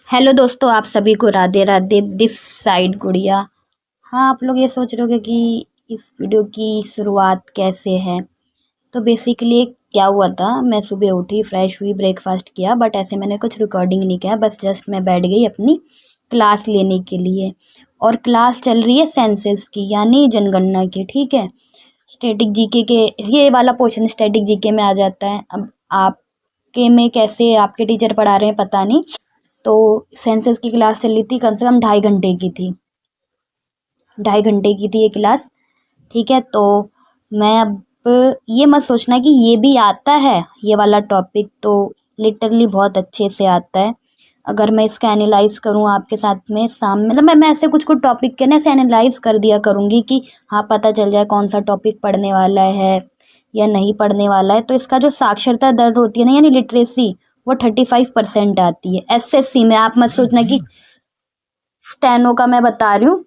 Hello दोस्तों, आप सभी को राधे राधे। दिस साइड गुड़िया। हाँ, आप लोग ये सोच रहे होगे कि इस वीडियो की शुरुआत कैसे है। तो बेसिकली क्या हुआ था, मैं सुबह उठी, फ्रेश हुई, ब्रेकफास्ट किया, बट ऐसे मैंने कुछ रिकॉर्डिंग नहीं किया, बस जस्ट मैं बैठ गई अपनी क्लास लेने के लिए। और क्लास चल रही है सेंसस की, यानी जनगणना की। ठीक है, स्टैटिक जीके के ये वाला पोर्शन स्टैटिक जीके में आ जाता है। अब आपके में कैसे आपके टीचर पढ़ा रहे हैं पता नहीं। तो सेंसस की क्लास चल रही थी, कम से कम 2.5 घंटे की थी। 2.5 घंटे की थी ये क्लास। ठीक है, तो मैं अब ये मत सोचना कि ये भी आता है, ये वाला टॉपिक तो लिटरली बहुत अच्छे से आता है। अगर मैं इसका एनालाइज करूँ आपके साथ में मतलब मैं ऐसे कुछ कुछ टॉपिक के ना ऐसे एनालाइज कर दिया करूँगी कि हाँ, पता चल जाए कौन सा टॉपिक पढ़ने वाला है या नहीं पढ़ने वाला है। तो इसका जो साक्षरता दर होती है ना, यानी लिटरेसी, वो 35% आती है एसएससी में। आप मत सोचना कि स्टेनो का मैं बता रही हूँ।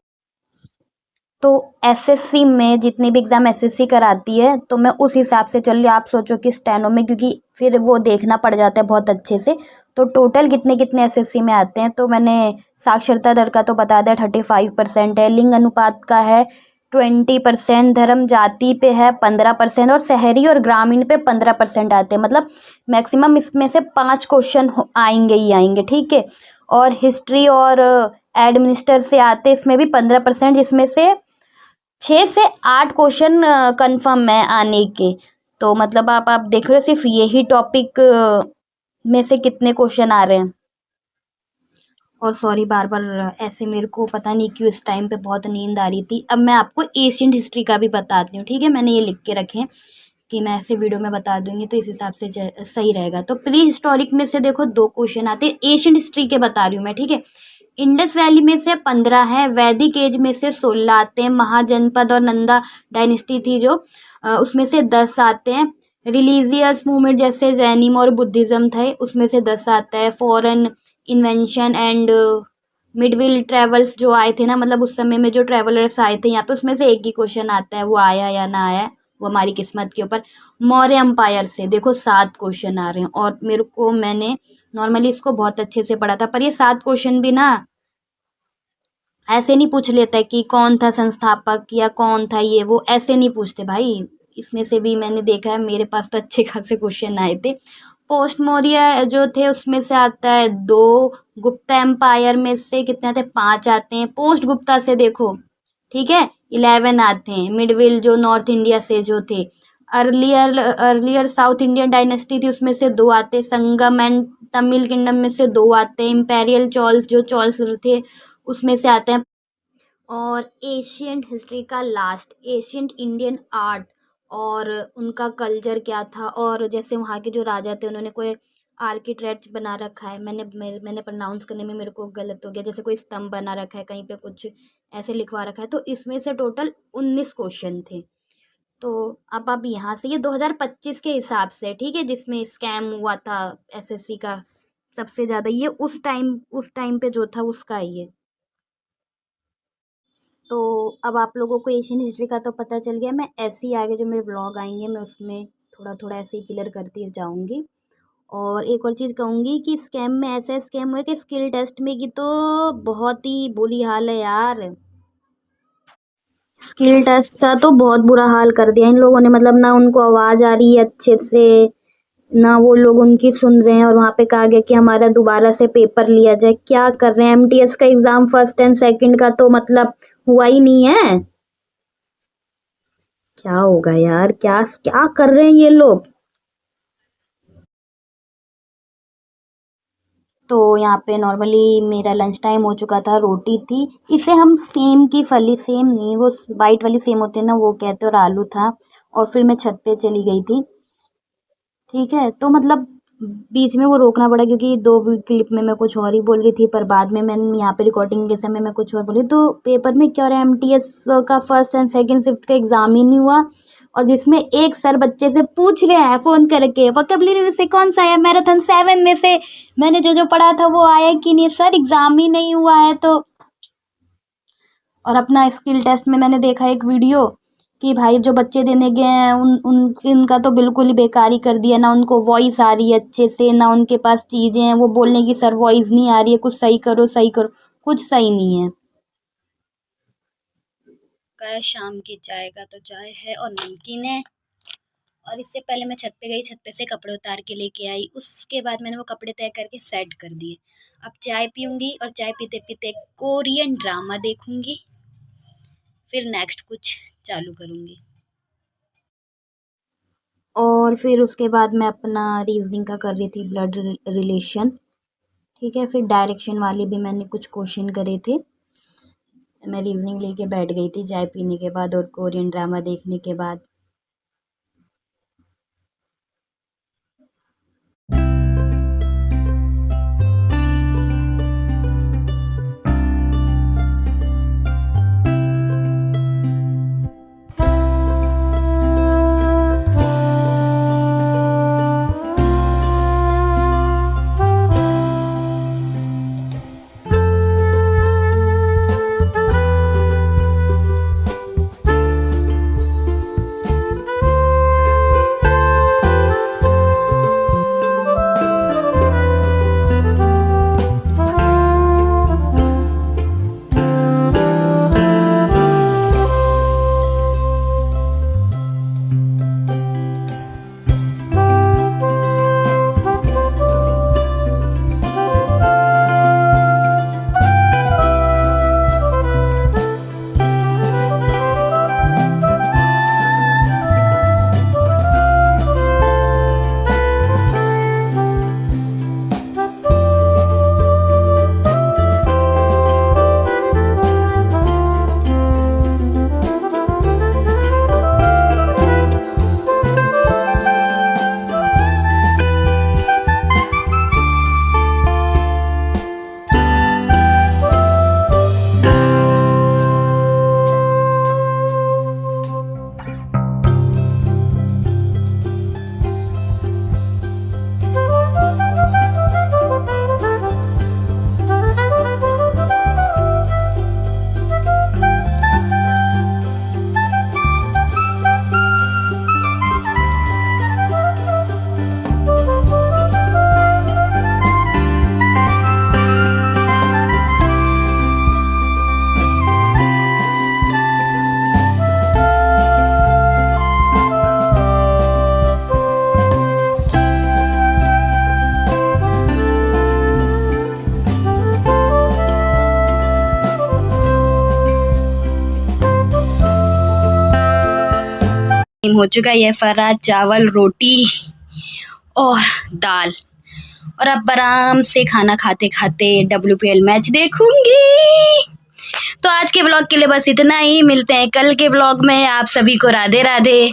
तो एसएससी में जितनी भी एग्जाम एसएससी कराती है, तो मैं उस हिसाब से चल रही। आप सोचो कि स्टेनो में, क्योंकि फिर वो देखना पड़ जाता है बहुत अच्छे से, तो टोटल कितने कितने एसएससी में आते हैं। तो मैंने साक्षरता दर का तो बता दिया, 35% है। लिंग अनुपात का है 20%। धर्म जाति पे है 15%। और शहरी और ग्रामीण पे 15% आते हैं। मतलब मैक्सिमम इसमें से 5 क्वेश्चन आएंगे ही आएंगे। ठीक है, और हिस्ट्री और एडमिनिस्टर से आते इसमें भी 15%, जिसमें से 6 से 8 क्वेश्चन कंफर्म है आने के। तो मतलब आप देख रहे हो सिर्फ यही टॉपिक में से कितने क्वेश्चन आ रहे हैं। और सॉरी, बार बार ऐसे मेरे को पता नहीं क्यों इस टाइम पे बहुत नींद आ रही थी। अब मैं आपको एशियन हिस्ट्री का भी बताती हूँ। ठीक है, मैंने ये लिख के रखे हैं कि मैं ऐसे वीडियो में बता दूंगी, तो इस हिसाब से सही रहेगा। तो प्री हिस्टोरिक में से देखो 2 क्वेश्चन आते हैं, एशियन हिस्ट्री के बता रही हूँ मैं। ठीक है, इंडस वैली में से 15 है, वैदिक एज में से 16 आते हैं, महाजनपद और नंदा डायनेस्टी थी जो, उसमें से 10 आते हैं। रिलीजियस मूवमेंट जैसे जैनिज्म और बुद्धिज्म थे, उसमें से 10 आता है। फॉरेन इन्वेंशन एंड मिडविल ट्रेवल्स जो आए थे ना, मतलब उस समय में जो ट्रेवलर्स आए थे यहाँ पे, उसमें से एक ही क्वेश्चन आता है, वो आया या ना आया वो हमारी किस्मत के ऊपर। मौर्य एम्पायर से देखो 7 क्वेश्चन आ रहे हैं, और मेरे को मैंने नॉर्मली इसको बहुत अच्छे से पढ़ा था, पर ये 7 क्वेश्चन भी ना ऐसे नहीं पूछ लेता है कि कौन था संस्थापक या कौन था ये वो, ऐसे नहीं पूछते भाई। इसमें से भी मैंने देखा है, मेरे पास तो अच्छे खासे क्वेश्चन आए थे। पोस्ट मौर्य जो थे उसमें से आता है 2। गुप्ता एम्पायर में से कितने आते हैं, 5 आते हैं। पोस्ट गुप्ता से देखो, ठीक है, 11 आते हैं। मिडविल जो नॉर्थ इंडिया से जो थे, earlier earlier south Indian dynasty थी, उसमें से 2 आते। संगम एंड तमिल किंगडम में से 2 आते हैं। इम्पेरियल चॉल्स जो चॉल्स थे उसमें से आते हैं। और एशियंट हिस्ट्री का लास्ट, एशियंट इंडियन आर्ट और उनका कल्चर क्या था, और जैसे वहाँ के जो राजा थे उन्होंने कोई आर्किटेक्ट बना रखा है। मैंने प्रोनाउंस करने में मेरे को गलत हो गया, जैसे कोई स्तंभ बना रखा है, कहीं पे कुछ ऐसे लिखवा रखा है। तो इसमें से टोटल 19 क्वेश्चन थे। तो अब आप यहाँ से ये 2025 के हिसाब से, ठीक है, जिसमें स्कैम हुआ था एसएससी का सबसे ज़्यादा, ये उस टाइम पे जो था उसका ये। तो अब आप लोगों को एशियन हिस्ट्री का तो पता चल गया। मैं ऐसे ही आगे जो मेरे व्लॉग आएंगे मैं उसमें थोड़ा थोड़ा ऐसे ही क्लियर करती जाऊंगी। और एक और चीज़ कहूँगी कि स्कैम में ऐसा स्कैम हुआ कि स्किल टेस्ट में की तो बहुत ही बुरी हाल है यार। स्किल टेस्ट का तो बहुत बुरा हाल कर दिया इन लोगों ने। मतलब ना उनको आवाज़ आ रही है अच्छे से, ना वो लोग उनकी सुन रहे हैं। और वहाँ पे कहा गया कि हमारा दोबारा से पेपर लिया जाए। क्या कर रहे हैं, एमटीएस का एग्जाम फर्स्ट एंड सेकंड का तो मतलब हुआ ही नहीं है। क्या होगा यार, क्या क्या कर रहे हैं ये लोग। तो यहाँ पे नॉर्मली मेरा लंच टाइम हो चुका था, रोटी थी, इसे हम सेम की फली, सेम नहीं, वो वाइट वाली सेम होती है ना वो कहते हैं, और आलू था। और फिर मैं छत पे चली गई थी। ठीक है, तो मतलब बीच में वो रोकना पड़ा क्योंकि दो क्लिप में मैं कुछ और ही बोल रही थी, पर बाद में मैंने यहाँ पे रिकॉर्डिंग के समय मैं कुछ और बोली। तो पेपर में क्या हो रहा है, एमटीएस का फर्स्ट एंड सेकंड शिफ्ट का एग्जाम ही नहीं हुआ, और जिसमें एक सर बच्चे से पूछ रहे हैं फ़ोन करके वोकैबुलरी से कौन सा आया, मैराथन 7 में से मैंने जो जो पढ़ा था वो आया कि नहीं सर, एग्जाम ही नहीं हुआ है। तो और अपना स्किल टेस्ट में मैंने देखा एक वीडियो कि भाई जो बच्चे देने गए हैं उनका तो बिल्कुल ही बेकार ही कर दिया, ना उनको वॉइस आ रही है अच्छे से, ना उनके पास चीज़ें हैं, वो बोलने की सर वॉइस नहीं आ रही है, कुछ सही करो सही करो, कुछ सही नहीं है। शाम की चाय का तो चाय है और नमकीन है। और इससे पहले मैं छत पे गई, छत पे से कपड़े उतार के लेके आई, उसके बाद मैंने वो कपड़े तय करके सेट कर दिए। अब चाय पीऊंगी और चाय पीते पीते कोरियन ड्रामा देखूंगी, फिर नेक्स्ट कुछ चालू करूंगी। और फिर उसके बाद मैं अपना रीजनिंग का कर रही थी, ब्लड रिलेशन, ठीक है। फिर डायरेक्शन वाले भी मैंने कुछ क्वेश्चन करे थे। मैं रीजनिंग लेके बैठ गई थी चाय पीने के बाद और कोरियन ड्रामा देखने के बाद। हो चुका है फरा, चावल, रोटी और दाल, और अब आराम से खाना खाते खाते WPL मैच देखूंगी। तो आज के व्लॉग के लिए बस इतना ही, मिलते हैं कल के व्लॉग में। आप सभी को राधे राधे।